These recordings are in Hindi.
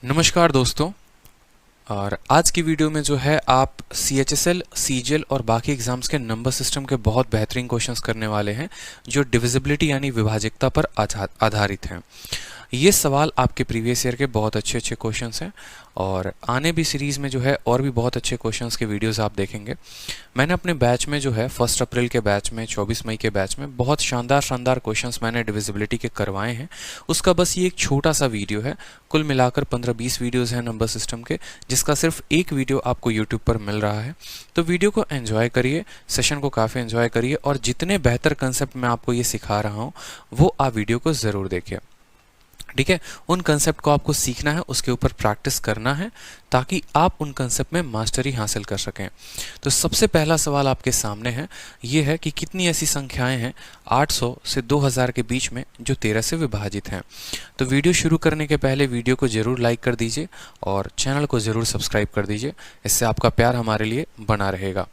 नमस्कार दोस्तों। और आज की वीडियो में जो है आप CHSL, CGL और बाकी एग्जाम्स के नंबर सिस्टम के बहुत बेहतरीन क्वेश्चंस करने वाले हैं जो डिविजिबिलिटी यानी विभाजकता पर आधारित हैं। ये सवाल आपके प्रीवियस ईयर के बहुत अच्छे क्वेश्चंस हैं और आने भी सीरीज़ में जो है और भी बहुत अच्छे क्वेश्चंस के वीडियोस आप देखेंगे। मैंने अपने बैच में जो है 1 अप्रैल के बैच में 24 मई के बैच में बहुत शानदार क्वेश्चंस मैंने डिविजिबिलिटी के करवाए हैं। उसका बस ये एक छोटा सा वीडियो है। कुल मिलाकर 15-20 वीडियोज़ हैं नंबर सिस्टम के, जिसका सिर्फ एक वीडियो आपको यूट्यूब पर मिल रहा है। तो वीडियो को एंजॉय करिए, सेशन को काफ़ी एंजॉय करिए और जितने बेहतर कंसेप्ट मैं आपको ये सिखा रहा हूँ वो आप वीडियो को ज़रूर देखिए। ठीक है, उन कंसेप्ट को आपको सीखना है, उसके ऊपर प्रैक्टिस करना है ताकि आप उन कंसेप्ट में मास्टरी हासिल कर सकें। तो सबसे पहला सवाल आपके सामने है, ये है कि कितनी ऐसी संख्याएं हैं 800 से 2000 के बीच में जो 13 से विभाजित हैं। तो वीडियो शुरू करने के पहले वीडियो को ज़रूर लाइक कर दीजिए और चैनल को ज़रूर सब्सक्राइब कर दीजिए, इससे आपका प्यार हमारे लिए बना रहेगा।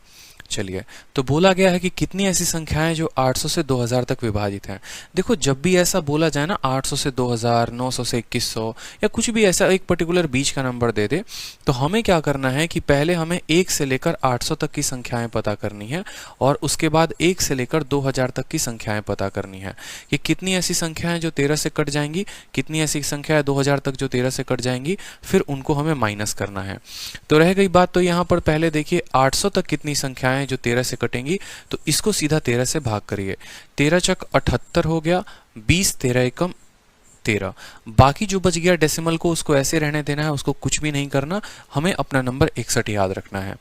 चलिए, तो बोला गया है कि कितनी ऐसी संख्याएं जो 800 से 2000 तक विभाजित हैं। देखो, जब भी ऐसा बोला जाए ना 800 से 2000, 900 से 2100 या कुछ भी ऐसा एक पर्टिकुलर बीच का नंबर दे दे, तो हमें क्या करना है कि पहले हमें 1 से लेकर 800 तक की संख्याएं पता करनी है और उसके बाद 1 से लेकर 2000 तक की संख्याएं पता करनी है कि कितनी ऐसी संख्याएं जो 13 से कट जाएंगी, कितनी ऐसी संख्याएं 2000 तक जो 13 से कट जाएंगी, फिर उनको हमें माइनस करना है। तो रह गई बात, तो यहाँ पर पहले देखिए 800 तक कितनी संख्याएं जो 13 से कटेंगी, तो इसको सीधा 13 से भाग करिए। 13 चक 78 हो गया, 20, 13 एकम 13। बाकी जो बच गया डेसिमल को उसको ऐसे रहने देना है, उसको कुछ भी नहीं करना, हमें अपना नंबर 61 याद रखना है।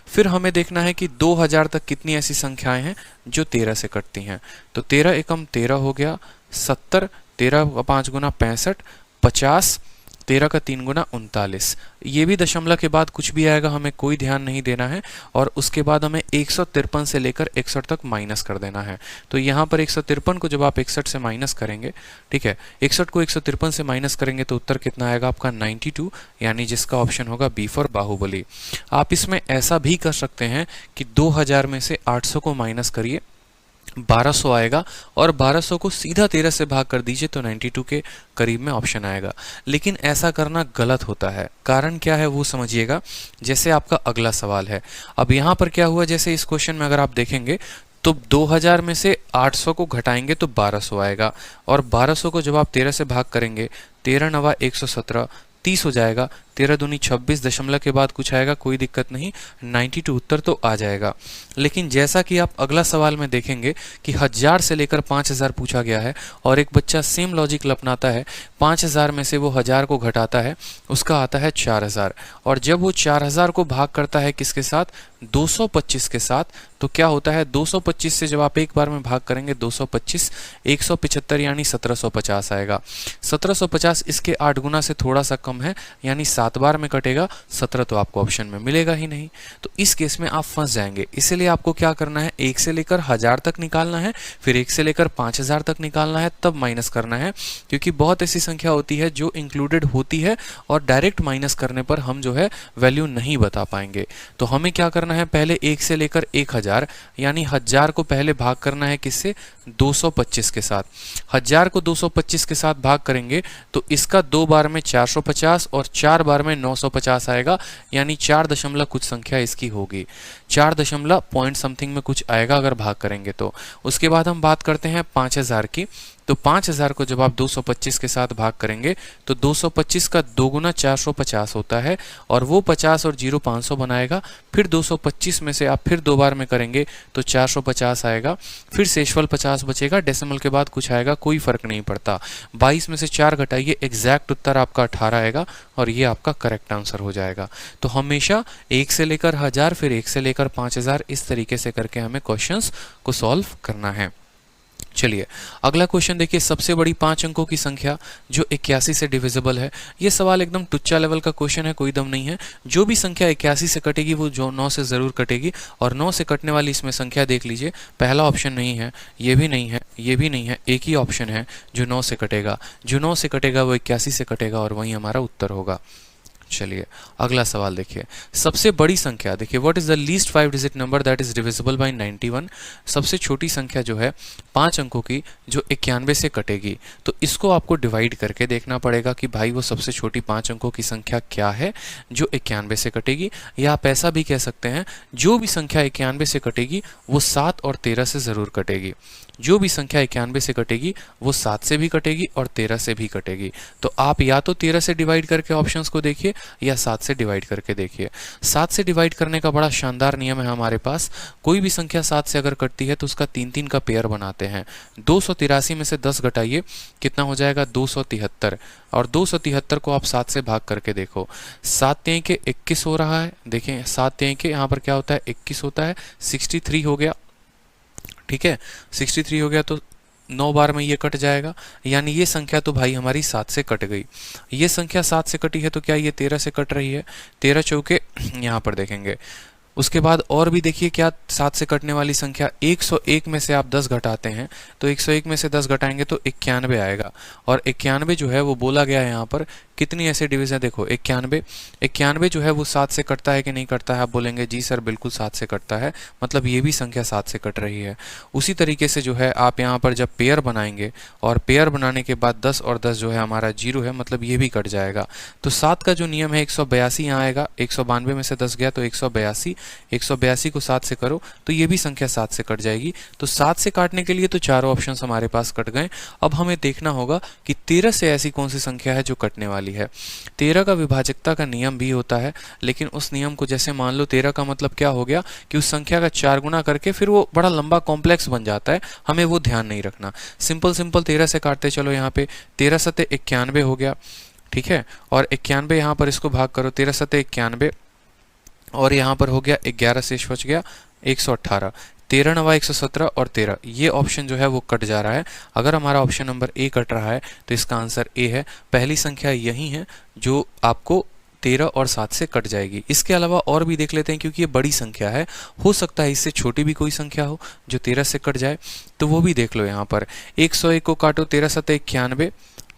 फिर हमें देखना है कि 2000 तक कितनी ऐसी संख्याएं हैं जो 13 से कटती हैं। तो 13 एकम 13 हो गया, 70, 13 का 5 गुना 65, 50, 13 का 3 गुना 39। ये भी दशमलव के बाद कुछ भी आएगा, हमें कोई ध्यान नहीं देना है। और उसके बाद हमें 153 से लेकर 61 तक माइनस कर देना है। तो यहाँ पर 153 को जब आप 61 से माइनस करेंगे, ठीक है, 61 को 153 से माइनस करेंगे तो उत्तर कितना आएगा आपका 92, यानी जिसका ऑप्शन होगा बी फॉर बाहुबली। आप इसमें ऐसा भी कर सकते हैं कि 2000 में से 800 को माइनस करिए, 1200 आएगा और 1200 को सीधा 13 से भाग कर दीजिए तो 92 के करीब में ऑप्शन आएगा। लेकिन ऐसा करना गलत होता है। कारण क्या है वो समझिएगा। जैसे आपका अगला सवाल है, अब यहाँ पर क्या हुआ, जैसे इस क्वेश्चन में अगर आप देखेंगे तो 2000 में से 800 को घटाएंगे तो 1200 आएगा और 1200 को जब आप 13 से भाग करेंगे, 13 नवा 117, 30 हो जाएगा, 13 दूनी 26, दशमलव के बाद कुछ आएगा, कोई दिक्कत नहीं, 92 उत्तर तो आ जाएगा। लेकिन जैसा कि आप अगला सवाल में देखेंगे कि 1000 से लेकर 5000 पूछा गया है और एक बच्चा सेम लॉजिक अपनाता है, 5000 में से वो 1000 को घटाता है, उसका आता है 4000 और जब वो 4000 को भाग करता है किसके साथ, 225 के साथ, तो क्या होता है 225 से जब आप एक बार में भाग करेंगे 225, 175 यानी 1750 आएगा। 1750 इसके 8 गुना से थोड़ा सा कम है, यानी 7 बार में कटेगा, 17 तो आपको ऑप्शन में मिलेगा ही नहीं। तो इस केस में आप फंस जाएंगे। इसलिए आपको क्या करना है, 1 से लेकर 1000 तक निकालना है, फिर 1 से लेकर 5000 तक निकालना है, तब माइनस करना है। क्योंकि बहुत ऐसी संख्या होती है जो इंक्लूडेड होती है और डायरेक्ट माइनस करने पर हम जो है वैल्यू नहीं बता पाएंगे। तो हमें क्या करना है, पहले 1 से लेकर 1000 यानी 1000 को पहले भाग करना है किससे, 225 के साथ। 1000 को 225 के साथ भाग करेंगे तो इसका 2 बार में 450 और 4 बार में 950 आएगा, यानी 4 दशमलव कुछ संख्या इसकी होगी, 4 दशमलव पॉइंट समथिंग में कुछ आएगा अगर भाग करेंगे तो। उसके बाद हम बात करते हैं 5000 की। तो 5000 को जब आप 225 के साथ भाग करेंगे तो 225 का 2 गुना 450 होता है और वो 50 और 0 500 बनाएगा। फिर 225 में से आप फिर 2 बार में करेंगे तो 450 आएगा, फिर शेषफल 50 बचेगा, डेसिमल के बाद कुछ आएगा, कोई फर्क नहीं पड़ता। 22 में से 4 घटाइए, एग्जैक्ट उत्तर आपका 18 आएगा और ये आपका करेक्ट आंसर हो जाएगा। तो हमेशा 1 से लेकर 1000 फिर 1 से लेकर 5000 इस तरीके से करके हमें क्वेश्चंस को सॉल्व करना है। चलिए, अगला क्वेश्चन देखिए, सबसे बड़ी 5 अंकों की संख्या जो 81 से डिविजिबल है। ये सवाल एकदम टुच्चा लेवल का क्वेश्चन है, कोई दम नहीं है। जो भी संख्या 81 से कटेगी वो जो 9 से ज़रूर कटेगी और 9 से कटने वाली इसमें संख्या देख लीजिए, पहला ऑप्शन नहीं है, ये भी नहीं है, ये भी नहीं है, एक ही ऑप्शन है जो 9 से कटेगा। जो 9 से कटेगा वो 81 से कटेगा और वही हमारा उत्तर होगा। चलिए अगला सवाल देखिए, सबसे बड़ी संख्या देखिए, what is the least 5 digit number that is divisible by 91। सबसे छोटी संख्या जो है 5 अंकों की जो 91 से कटेगी, तो इसको आपको डिवाइड करके देखना पड़ेगा कि भाई वो सबसे छोटी 5 अंकों की संख्या क्या है जो 91 से कटेगी। या आप ऐसा भी कह सकते हैं, जो भी संख्या 91 से कटेगी वो 7 और 13 से ज़रूर कटेगी। जो भी संख्या 91 से कटेगी वो 7 से भी कटेगी और 13 से भी कटेगी। तो आप या तो 13 से डिवाइड करके ऑप्शंस को देखिए या 7 से डिवाइड करके देखिए। 7 से डिवाइड करने का बड़ा शानदार नियम है हमारे पास। कोई भी संख्या 7 से अगर कटती है तो उसका 3-3 का पेयर बनाते हैं। 283 में से 10 घटाइए, कितना हो जाएगा 273, और 273 को आप 7 से भाग करके देखो। 7 3 के 21 हो रहा है, देखें 7 3 के यहाँ पर क्या होता है 21 होता है, 63 हो गया। ठीक है, 63 हो गया तो 9 बार में ये कट जाएगा, यानी ये संख्या तो भाई हमारी 7 से कट गई। ये संख्या 7 से कटी है तो क्या ये 13 से कट रही है? 13 चौके यहाँ पर देखेंगे। उसके बाद और भी देखिए क्या 7 से कटने वाली संख्या, 101 में से आप 10 घटाते हैं तो 101 में से 10 घटाएंगे तो 91 आएगा। और 91 जो है वो बोला गया है यहाँ पर, कितनी ऐसे डिवीजन देखो 91 जो है वो 7 से कटता है कि नहीं कटता है? आप बोलेंगे जी सर बिल्कुल 7 से कटता है, मतलब ये भी संख्या 7 से कट रही है। उसी तरीके से जो है आप यहाँ पर जब पेयर बनाएंगे और पेयर बनाने के बाद 10 और 10 जो है हमारा 0 है, मतलब ये भी कट जाएगा। तो 7 का जो नियम है 182 यहाँ आएगा, 192 में से 10 गया तो 182, 182 को 7 से करो तो ये भी संख्या 7 से कट जाएगी। तो 7 से काटने के लिए तो चारों ऑप्शन हमारे पास कट गए। अब हमें देखना होगा कि 13 से ऐसी कौन सी संख्या है जो कटने वाली है। 13 का विभाजकता का नियम भी होता है, लेकिन उस नियम को जैसे मान लो 13 का मतलब क्या हो गया कि उस संख्या का 4 गुना करके फिर वो बड़ा लंबा कॉम्प्लेक्स बन जाता है, हमें वो ध्यान नहीं रखना। सिंपल 13 से काटते चलो, यहाँ पे 13 सते 91 हो गया। ठीक है, और 91 यहाँ पर इसको भाग करो, 13 सते 91 और यहाँ पर हो गया 11 शेष बच गया 118, 13 9 117 और 13, ये ऑप्शन जो है वो कट जा रहा है। अगर हमारा ऑप्शन नंबर ए कट रहा है तो इसका आंसर ए है। पहली संख्या यही है जो आपको 13 और 7 से कट जाएगी। इसके अलावा और भी देख लेते हैं, क्योंकि ये बड़ी संख्या है, हो सकता है इससे छोटी भी कोई संख्या हो जो 13 से कट जाए, तो वो भी देख लो। यहाँ पर 101 को काटो, 13 सते 91,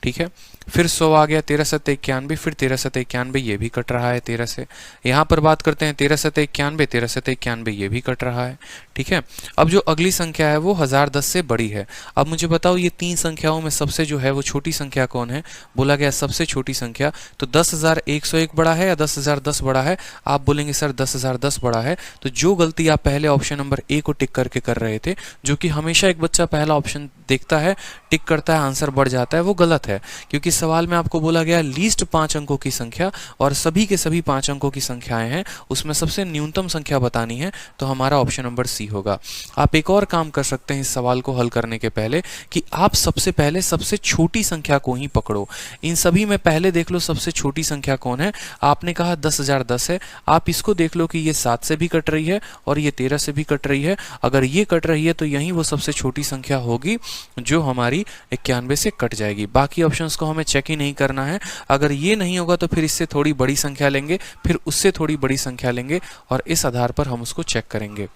ठीक है, फिर 100 आ गया, 13 सते 91, फिर 13 सते 91, ये भी कट रहा है 13 से। यहाँ पर बात करते हैं 13 सते 91, 13 सते 91, ये भी कट रहा है। ठीक है, अब जो अगली संख्या है वो 1010 से बड़ी है। अब मुझे बताओ ये 3 संख्याओं में सबसे जो है वो छोटी संख्या कौन है? बोला गया सबसे छोटी संख्या, तो 10,101 बड़ा है या 10,010 बड़ा है? आप बोलेंगे सर 10,010 बड़ा है। तो जो गलती आप पहले ऑप्शन नंबर ए को टिक करके कर रहे थे, जो कि हमेशा एक बच्चा पहला ऑप्शन देखता है, टिक करता है, आंसर बढ़ जाता है, वो गलत है। क्योंकि सवाल में आपको बोला गया लीस्ट 5 अंकों की संख्या, और सभी के सभी 5 अंकों की संख्याएं हैं, उसमें सबसे न्यूनतम संख्या बतानी है, तो हमारा ऑप्शन नंबर सी होगा। आप एक और काम कर सकते हैं इस सवाल को हल करने के पहले, कि आप सबसे पहले सबसे छोटी संख्या को ही पकड़ो। इन सभी में पहले देख लो सबसे छोटी संख्या कौन है। आपने कहा 10,010 है, आप इसको देख लो कि ये 7 से भी कट रही है और ये 13 से भी कट रही है। अगर ये कट रही है तो यही वो सबसे छोटी संख्या होगी जो हमारी 91 से कट जाएगी। बाकी ऑप्शंस को हमें चेक ही नहीं करना है। अगर ये नहीं होगा तो फिर इससे थोड़ी बड़ी संख्या लेंगे, फिर उससे थोड़ी बड़ी संख्या लेंगे, और इस आधार पर हम उसको चेक करेंगे।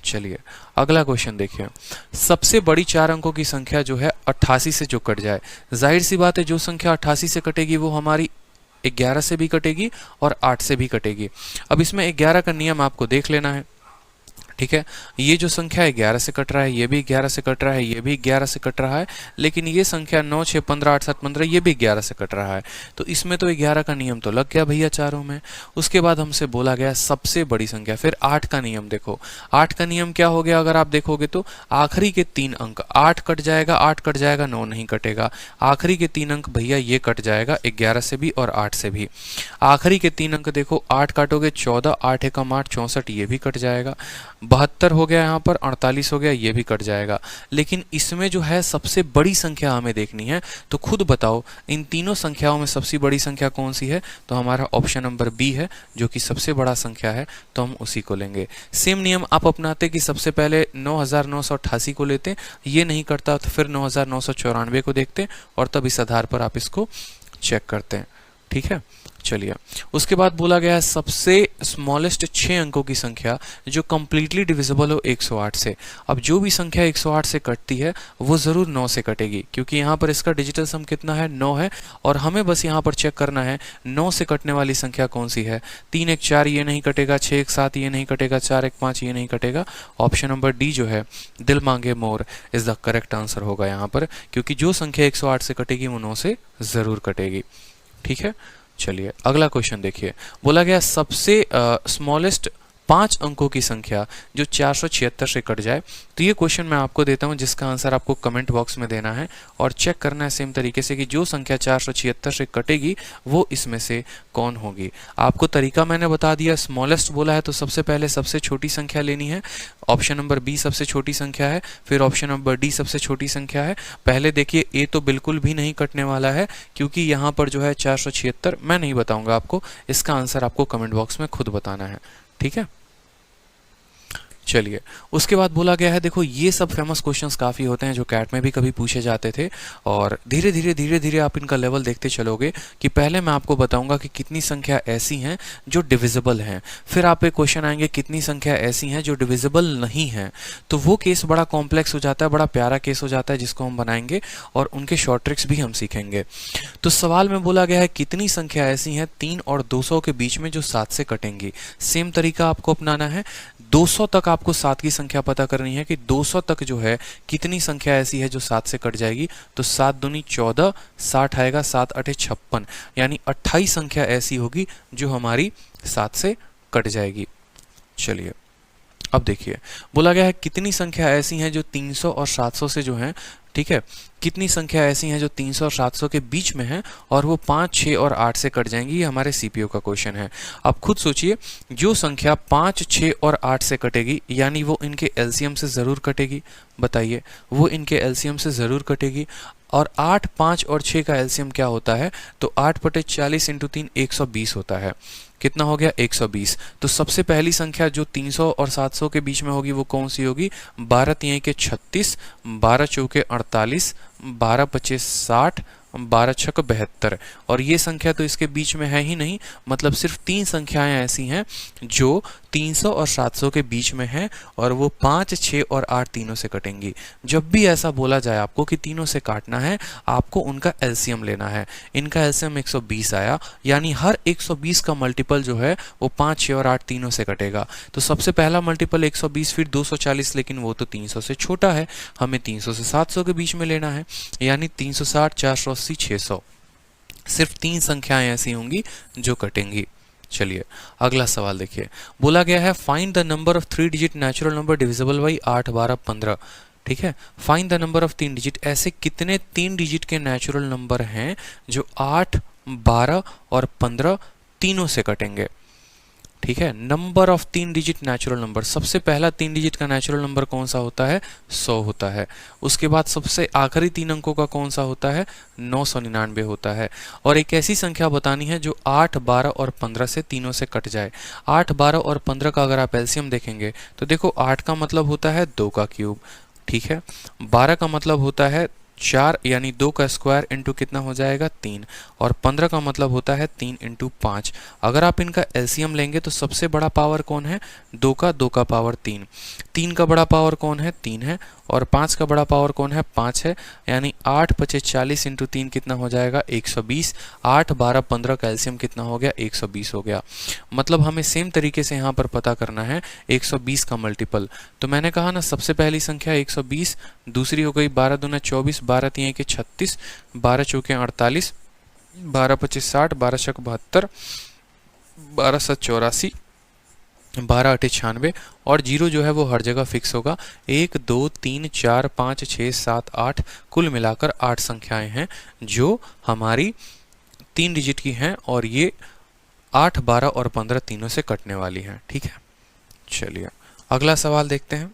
चलिए अगला क्वेश्चन देखिए, सबसे बड़ी 4 अंकों की संख्या जो है 88 से जो कट जाए। जाहिर सी बात है जो संख्या 88 से कटेगी वो हमारी 11 से भी कटेगी और 8 से भी कटेगी। अब इसमें 11 का नियम आपको देख लेना है। ठीक है, ये जो संख्या 11 से कट रहा है, ये भी 11 से कट रहा है, ये भी 11 से कट रहा है, लेकिन ये संख्या 9 6 15 8 7 15 ये भी 11 से कट रहा है। तो इसमें तो 11 का नियम तो लग गया भैया चारों में। उसके बाद हमसे बोला गया सबसे बड़ी संख्या, फिर 8 का नियम देखो। 8 का नियम क्या हो गया? अगर आप देखोगे तो आखिरी के 3 अंक, 8 कट जाएगा, 8 कट जाएगा, 9 नहीं कटेगा। आखिरी के 3 अंक भैया ये कट जाएगा 11 से भी और 8 से भी। आखिरी के 3 अंक देखो, 8 काटोगे 14, 8 एकम 8 64, ये भी कट जाएगा। 72 हो गया, यहाँ पर 48 हो गया, ये भी कट जाएगा। लेकिन इसमें जो है सबसे बड़ी संख्या हमें देखनी है, तो खुद बताओ इन तीनों संख्याओं में सबसे बड़ी संख्या कौन सी है? तो हमारा ऑप्शन नंबर बी है, जो कि सबसे बड़ा संख्या है, तो हम उसी को लेंगे। सेम नियम आप अपनाते कि सबसे पहले 9,988 को लेते, ये नहीं करता तो फिर 9,994 को देखते और तब इस आधार पर आप इसको चेक करते हैं। ठीक है, चलिए। उसके बाद बोला गया है सबसे स्मॉलेस्ट 6 अंकों की संख्या जो कंप्लीटली डिविजिबल हो 108 से। अब जो भी संख्या 108 से कटती है वो ज़रूर 9 से कटेगी, क्योंकि यहाँ पर इसका डिजिटल सम कितना है, 9 है। और हमें बस यहाँ पर चेक करना है 9 से कटने वाली संख्या कौन सी है। 3 1 4 ये नहीं कटेगा, 6 1 7 ये नहीं कटेगा, 4 1 5 ये नहीं कटेगा। ऑप्शन नंबर डी जो है दिल मांगे मोर इज़ द करेक्ट आंसर होगा यहाँ पर, क्योंकि जो संख्या 108 से कटेगी वो 9 से ज़रूर कटेगी। ठीक है, चलिए अगला क्वेश्चन देखिए। बोला गया सबसे स्मॉलेस्ट 5 अंकों की संख्या जो 476 से कट जाए। तो ये क्वेश्चन मैं आपको देता हूं, जिसका आंसर आपको कमेंट बॉक्स में देना है और चेक करना है सेम तरीके से कि जो संख्या 476 से कटेगी वो इसमें से कौन होगी। आपको तरीका मैंने बता दिया, स्मॉलेस्ट बोला है तो सबसे पहले सबसे छोटी संख्या लेनी है। ऑप्शन नंबर बी सबसे छोटी संख्या है, फिर ऑप्शन नंबर डी सबसे छोटी संख्या है। पहले देखिए ए तो बिल्कुल भी नहीं कटने वाला है, क्योंकि यहाँ पर जो है 476 मैं नहीं बताऊंगा आपको, इसका आंसर आपको कमेंट बॉक्स में खुद बताना है। ठीक है, चलिए। उसके बाद बोला गया है, देखो ये सब फेमस क्वेश्चंस काफ़ी होते हैं जो कैट में भी कभी पूछे जाते थे, और धीरे धीरे आप इनका लेवल देखते चलोगे कि पहले मैं आपको बताऊंगा कि कितनी संख्या ऐसी हैं जो डिविजिबल हैं, फिर आप एक क्वेश्चन आएंगे कितनी संख्या ऐसी हैं जो डिविजिबल नहीं हैं। तो वो केस बड़ा कॉम्प्लेक्स हो जाता है, बड़ा प्यारा केस हो जाता है, जिसको हम बनाएंगे और उनके शॉर्ट ट्रिक्स भी हम सीखेंगे। तो सवाल में बोला गया है कितनी संख्या ऐसी हैं 3 और 200 के बीच में जो 7 से कटेंगी। सेम तरीका आपको अपनाना है। 200 तक आपको 7 की संख्या पता करनी है कि 200 तक जो है कितनी संख्या ऐसी है जो 7 से कट जाएगी। तो 7 दूनी 14, 60 आएगा, 7 8 56, यानी 28 संख्या ऐसी होगी जो हमारी 7 से कट जाएगी। चलिए अब देखिए, बोला गया है कितनी संख्या ऐसी हैं जो 300 और 700 से जो हैं, ठीक है, कितनी संख्या ऐसी हैं जो 300 और 700 के बीच में हैं और वो 5, 6 और 8 से कट जाएंगी। ये हमारे सीपीयू का क्वेश्चन है। अब खुद सोचिए, जो संख्या 5, 6 और 8 से कटेगी यानी वो इनके एलसीएम से ज़रूर कटेगी। बताइए, वो इनके एलसीएम से ज़रूर कटेगी। और 8, 5 और 6 का एलसीएम क्या होता है? तो 8/40 × 3 120 होता है। कितना हो गया? 120। तो सबसे पहली संख्या जो 300 और 700 के बीच में होगी वो कौन सी होगी? 12 3 के 36, 12 चौके 48, 12 25 60, 12 6 72। और ये संख्या तो इसके बीच में है ही नहीं, मतलब सिर्फ 3 संख्याएं ऐसी हैं जो 300 और 700 के बीच में हैं और वो 5, 6 और 8 तीनों से कटेंगी। जब भी ऐसा बोला जाए आपको कि तीनों से काटना है, आपको उनका एलसीएम लेना है। इनका एलसीएम 120 आया, यानी हर 120 का मल्टीपल जो है वो 5, 6 और 8 तीनों से कटेगा। तो सबसे पहला मल्टीपल 120, फिर 240, लेकिन वो तो 300 से छोटा है, हमें 300 से 700 के बीच में लेना है, यानी 360, 480, 600। सिर्फ 3 संख्याएं ऐसी होंगी जो कटेंगी। चलिए अगला सवाल देखिए। बोला गया है find the number of 3 digit natural number divisible by 8, 12, 15। ठीक है, find the number of 3 digit. ऐसे कितने 3 डिजिट के नेचुरल नंबर हैं जो 8, 12 और 15 तीनों से कटेंगे? ठीक है, number of 3 digit natural number. सबसे पहला 3 डिजिट का नेचुरल नंबर कौन सा होता है? 100 होता है। उसके बाद सबसे आखिरी 3 अंकों का कौन सा होता है? 999 होता है। और एक ऐसी संख्या बतानी है जो 8, 12 और 15 से तीनों से कट जाए। 8, 12 और 15 का अगर आप एलसीएम देखेंगे तो देखो 8 का मतलब होता है 2 का क्यूब, ठीक है। 12 का मतलब होता है 4 यानी 2 का स्क्वायर इंटू कितना हो जाएगा? 3। और 15 का मतलब होता है 3 इंटू 5। अगर आप इनका एलसीएम लेंगे तो सबसे बड़ा पावर कौन है? 2 का पावर 3। 3 का बड़ा पावर कौन है? 3 है। और 5 का बड़ा पावर कौन है? 5 है। यानी 8 25 40 इंटू 3 कितना हो जाएगा? 120। 8, 12, 15 का एलसीएम कितना हो गया? 120 हो गया। मतलब हमें सेम तरीके से यहाँ पर पता करना है 120 का मल्टीपल। तो मैंने कहा ना, सबसे पहली संख्या 120, दूसरी हो गई 12 दूना 24, 12 3 के 36, 12 चौके 48, 12 25 60, 12 छक 72, 12 7 84, 12 8 96। और जीरो जो है वो हर जगह फिक्स होगा। 1 2 3 4 5 6 7 8, कुल मिलाकर 8 संख्याएं हैं जो हमारी 3 डिजिट की हैं और ये 8, 12 और 15 तीनों से कटने वाली हैं। ठीक है, चलिए अगला सवाल देखते हैं।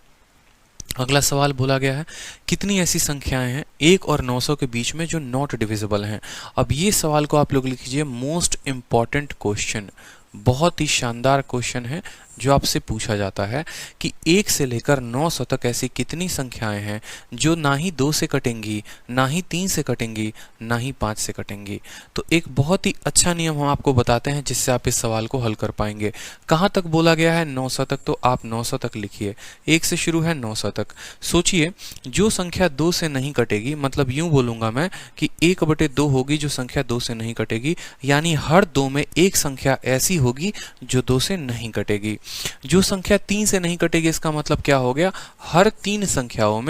अगला सवाल बोला गया है कितनी ऐसी संख्याएं हैं 1 और 900 के बीच में जो नॉट डिविजिबल हैं। अब ये सवाल को आप लोग लिखिए मोस्ट इंपॉर्टेंट क्वेश्चन, बहुत ही शानदार क्वेश्चन है जो आपसे पूछा जाता है कि 1 से लेकर 900 तक ऐसी कितनी संख्याएं हैं जो ना ही 2 से कटेंगी, ना ही 3 से कटेंगी, ना ही 5 से कटेंगी। तो एक बहुत ही अच्छा नियम हम आपको बताते हैं जिससे आप इस सवाल को हल कर पाएंगे। कहाँ तक बोला गया है? 900 तक, तो आप 900 तक लिखिए। 1 से शुरू है 900 तक। सोचिए, जो संख्या 2 से नहीं कटेगी, मतलब यूं बोलूंगा मैं कि 1/2 होगी जो संख्या 2 से नहीं कटेगी, यानी हर 2 में एक संख्या ऐसी होगी जो 2 से नहीं कटेगी। जो संख्या 3 से नहीं कटेगी, इसका मतलब क्या हो गया? हर तीन संख्याओं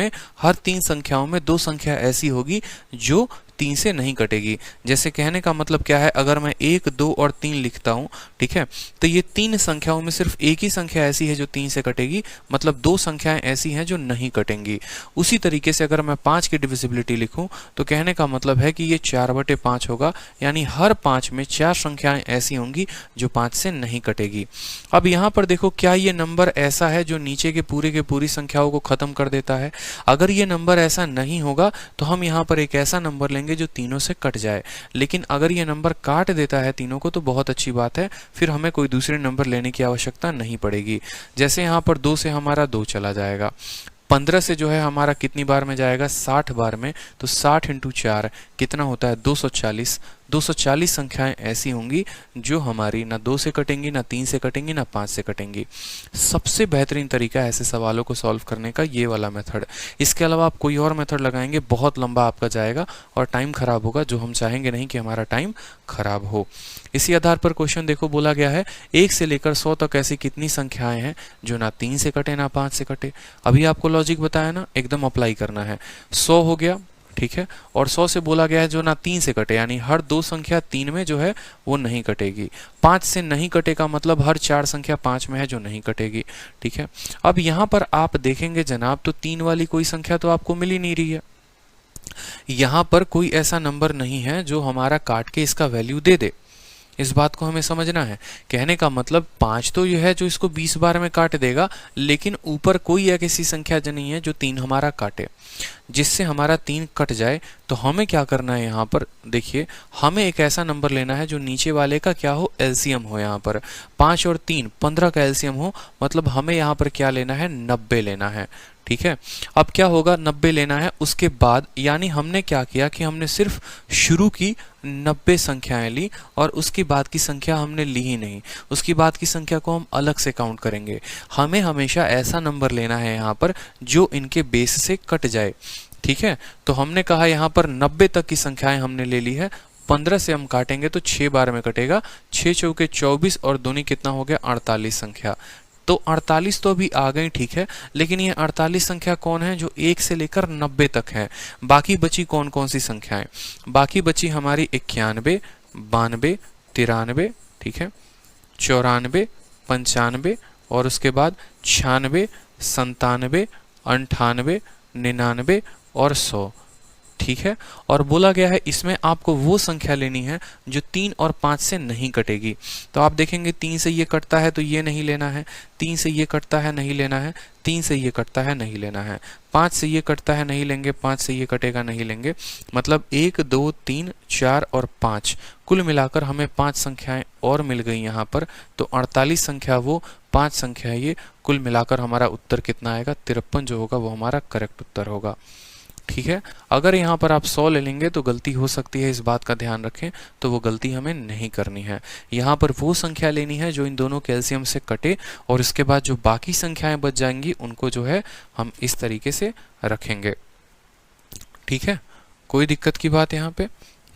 में 2 संख्या ऐसी होगी जो 3 से नहीं कटेगी। जैसे कहने का मतलब क्या है, अगर मैं 1, 2 और 3 लिखता हूं, ठीक है, तो ये 3 संख्याओं में सिर्फ एक ही संख्या ऐसी है जो 3 से कटेगी, मतलब 2 संख्याएं ऐसी हैं जो नहीं कटेंगी। उसी तरीके से अगर मैं 5 की डिविजिबिलिटी लिखूं तो कहने का मतलब है कि ये 4/5 होगा, यानी हर 5 में 4 संख्याएं ऐसी होंगी जो 5 से नहीं कटेगी। अब यहाँ पर देखो, क्या ये नंबर ऐसा है जो नीचे के पूरी संख्याओं को खत्म कर देता है? अगर ये नंबर ऐसा नहीं होगा तो हम यहाँ पर एक ऐसा नंबर लेंगे जो तीनों से कट जाए। लेकिन अगर ये नंबर काट देता है तीनों को तो बहुत अच्छी बात है, फिर हमें कोई दूसरे नंबर लेने की आवश्यकता नहीं पड़ेगी। जैसे यहाँ पर 2 से हमारा 2 चला जाएगा, 15 से जो है हमारा कितनी बार में जाएगा? 60 बार में। तो 60 × 4 कितना होता है? 240। 240 संख्याएं ऐसी होंगी जो हमारी ना 2 से कटेंगी, ना 3 से कटेंगी, ना 5 से कटेंगी। सबसे बेहतरीन तरीका है ऐसे सवालों को सॉल्व करने का ये वाला मेथड। इसके अलावा आप कोई और मेथड लगाएंगे, बहुत लंबा आपका जाएगा और टाइम खराब होगा, जो हम चाहेंगे नहीं कि हमारा टाइम खराब हो। इसी आधार पर क्वेश्चन देखो, बोला गया है 1 से लेकर 100 तक ऐसी कितनी संख्याएं हैं जो ना 3 से कटे, ना 5 से कटे। अभी आपको लॉजिक बताया ना, एकदम अप्लाई करना है। 100 हो गया, ठीक है, और 100 से बोला गया है जो ना 3 से कटे, यानी हर 2 संख्या 3 में जो है वो नहीं कटेगी। 5 से नहीं कटेगा, मतलब हर 4 संख्या 5 में है जो नहीं कटेगी, ठीक है। अब यहाँ पर आप देखेंगे जनाब, तो 3 वाली कोई संख्या तो आपको मिल ही नहीं रही है। यहाँ पर कोई ऐसा नंबर नहीं है जो हमारा काट के इसका वैल्यू दे दे। इस बात को हमें समझना है। कहने का मतलब 5 तो यह है जो इसको 20 बार में काट देगा, लेकिन ऊपर कोई एक ऐसी संख्या जो नहीं है जो 3 हमारा काटे, जिससे हमारा 3 कट जाए। तो हमें क्या करना है, यहाँ पर देखिए, हमें एक ऐसा नंबर लेना है जो नीचे वाले का क्या हो? एलसीएम हो। यहाँ पर 5 और 3 15 का एलसीएम हो, मतलब हमें यहाँ पर क्या लेना है? 90 लेना है, ठीक है। अब क्या होगा? 90 लेना है। उसके बाद यानी हमने क्या किया कि हमने सिर्फ शुरू की 90 संख्याएं ली और उसके बाद की संख्या हमने ली ही नहीं। उसकी बाद की संख्या को हम अलग से काउंट करेंगे। हमें हमेशा ऐसा नंबर लेना है यहाँ पर जो इनके बेस से कट जाए, ठीक है। तो हमने कहा यहाँ पर 90 तक की संख्याएं हमने ले ली है। 15 से हम काटेंगे तो 6 बार में कटेगा। 6 चौके 24 और दूनी कितना हो गया? 48 संख्या। तो 48 तो अभी आ गई, ठीक है, लेकिन ये 48 संख्या कौन है? जो 1 से लेकर 90 तक है। बाकी बची कौन कौन सी संख्याएं? बाकी बची हमारी 91, 92, 93, ठीक है, 94, 95 और उसके बाद 96, 97, 98, 99 और 100, ठीक है। और बोला गया है इसमें आपको वो संख्या लेनी है जो 3 और 5 से नहीं कटेगी। तो आप देखेंगे 3 से ये कटता है तो ये नहीं लेना है, 3 से ये कटता है नहीं लेना है, 3 से ये कटता है नहीं लेना है, 5 से ये कटता है नहीं लेंगे, 5 से ये कटेगा नहीं लेंगे। मतलब 1, 2, 3, 4 और 5, कुल मिलाकर हमें 5 संख्याएं और मिल गई यहाँ पर। तो 48 संख्या वो, 5 संख्या ये, कुल मिलाकर हमारा उत्तर कितना आएगा? 53 जो होगा वो हमारा करेक्ट उत्तर होगा, ठीक है। अगर यहाँ पर आप 100 ले लेंगे तो गलती हो सकती है, इस बात का ध्यान रखें। तो वो गलती हमें नहीं करनी है। यहाँ पर वो संख्या लेनी है जो इन दोनों कैल्शियम से कटे और इसके बाद जो बाकी संख्याएं बच जाएंगी उनको जो है हम इस तरीके से रखेंगे, ठीक है। कोई दिक्कत की बात यहाँ पे?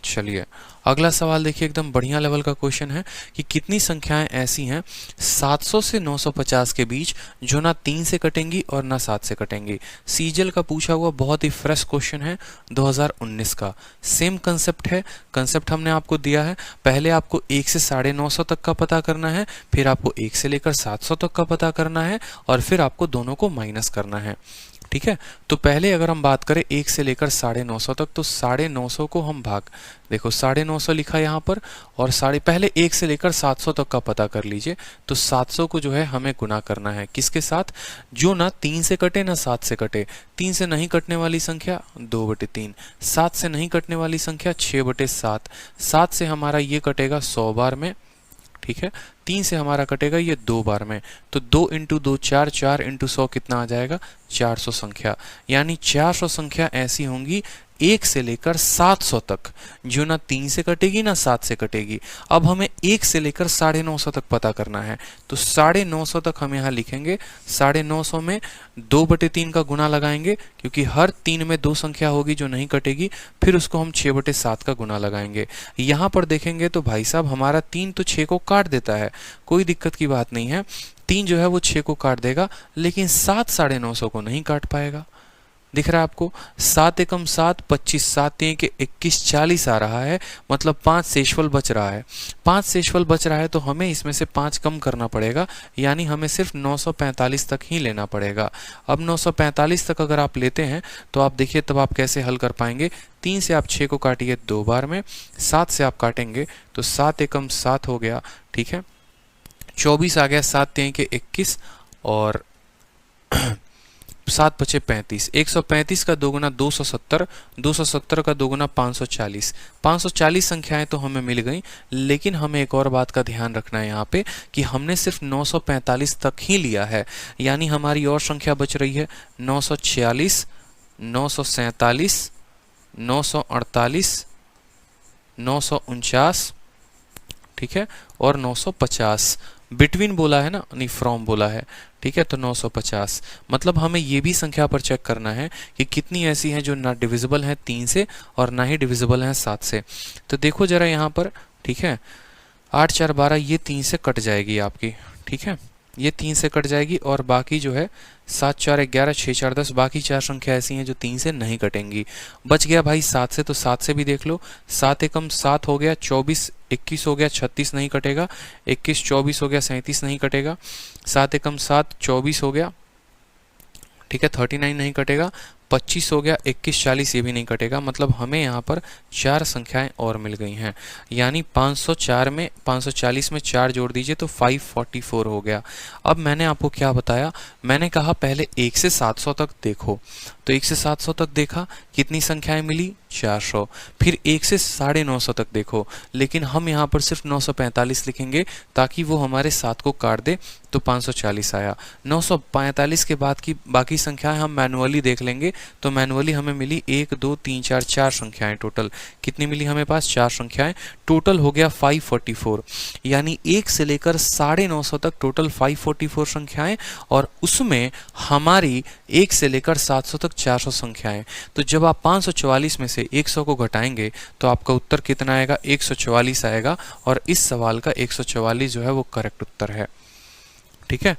चलिए अगला सवाल देखिए, एकदम बढ़िया लेवल का क्वेश्चन है कि कितनी संख्याएं ऐसी हैं 700 से 950 के बीच जो ना 3 से कटेंगी और ना 7 से कटेंगी। सीजीएल का पूछा हुआ बहुत ही फ्रेश क्वेश्चन है, 2019 का। सेम कंसेप्ट है। कंसेप्ट हमने आपको दिया है, पहले आपको 1 से 950 तक का पता करना है, फिर आपको 1 से लेकर 700 तक का पता करना है और फिर आपको दोनों को माइनस करना है, ठीक है। तो पहले अगर हम बात करें 1 से लेकर 950 तक, तो 950 को हम भाग, देखो 950 लिखा यहाँ पर और पहले 1 से लेकर 700 तक का पता कर लीजिए। तो 700 को जो है हमें गुना करना है किसके साथ? जो ना 3 से कटे ना 7 से कटे। 3 से नहीं कटने वाली संख्या 2/3, 7 से नहीं कटने वाली संख्या 6/7। 7 से हमारा ये कटेगा 100 बार में, ठीक है। 3 से हमारा कटेगा ये 2 बार में, तो 2 इंटू 2 4, 4 इंटू 100 कितना आ जाएगा 400 संख्या। यानी 400 संख्या ऐसी होंगी 1 से लेकर 700 तक, जो ना 3 से कटेगी ना 7 से कटेगी। अब हमें 1 से लेकर 950 तक पता करना है, तो 950 तक हम यहाँ लिखेंगे। 950 में 2/3 का गुना लगाएंगे, क्योंकि हर 3 में 2 संख्या होगी जो नहीं कटेगी, फिर उसको हम 6/7 का गुना लगाएंगे। यहाँ पर देखेंगे तो भाई साहब हमारा 3 तो 6 को काट देता है, कोई दिक्कत की बात नहीं है। 3 जो है वो 6 को काट देगा, लेकिन 7 950 को नहीं काट पाएगा। दिख रहा है आपको, 7 एकम 7 25, 7 3 के 21 40 आ रहा है, मतलब 5 शेषफल बच रहा है। 5 शेषफल बच रहा है तो हमें इसमें से 5 कम करना पड़ेगा, यानी हमें सिर्फ 945 तक ही लेना पड़ेगा। अब 945 तक अगर आप लेते हैं तो आप देखिए तब आप कैसे हल कर पाएंगे। 3 से आप 6 को काटिए 2 बार में, 7 से आप काटेंगे तो 7 एकम 7 हो गया, ठीक है। 24 आ गया, 7 3 के 21 और 7 5 35, 135 का दोगुना 270, 270 का दोगुना 540। 540 संख्याएं तो हमें मिल गई, लेकिन हमें एक और बात का ध्यान रखना है यहाँ पे कि हमने सिर्फ 945 तक ही लिया है, यानी हमारी और संख्या बच रही है 946, 947, 948, 949, ठीक है, और 950। बिटवीन बोला है ना, नहीं फ्रॉम बोला है, ठीक है। तो 950, मतलब हमें ये भी संख्या पर चेक करना है कि कितनी ऐसी हैं जो ना डिविजिबल हैं 3 से और ना ही डिविजिबल हैं 7 से। तो देखो जरा यहाँ पर, ठीक है, 8 4 12 ये 3 से कट जाएगी आपकी, ठीक है, ये 3 से कट जाएगी, और बाकी जो है 7 4 11, 6 4 10, बाकी 4 संख्या ऐसी हैं जो 3 से नहीं कटेंगी। बच गया भाई 7 से, तो 7 से भी देख लो। 7 एकम 7 हो गया, 24 21 हो गया, 36 नहीं कटेगा, 21 24 हो गया, 37 नहीं कटेगा, 7 एकम 7 24 हो गया, ठीक है, 39 नहीं कटेगा, 25 हो गया, 21 40 ये भी नहीं कटेगा। मतलब हमें यहाँ पर 4 संख्याएं और मिल गई हैं, यानी 504 में 540 में 4 जोड़ दीजिए तो 544 हो गया। अब मैंने आपको क्या बताया, मैंने कहा पहले 1 से 700 तक देखो, तो 1 से 700 तक देखा, कितनी संख्याएं मिली 400। फिर 1 से 950 तक देखो, लेकिन हम यहाँ पर सिर्फ 945 लिखेंगे ताकि वो हमारे 7 को काट दे, तो 540 आया। 945 के बाद की बाकी संख्याएं हम मैनुअली देख लेंगे, तो मैनुअली हमें मिली 1 2 3 4 4 संख्याएं टोटल। कितनी मिली हमें पास 4 संख्याएं, टोटल हो गया 544। यानी 1 से लेकर 950 तक टोटल 544 संख्याएं, और उसमें हमारी 1 से लेकर 700 तक 400 संख्याएं। तो जब आप 544 में से 100 को घटाएंगे तो आपका उत्तर कितना आएगा, 144 आएगा, और इस सवाल का 144 जो है वो करेक्ट उत्तर है, ठीक है।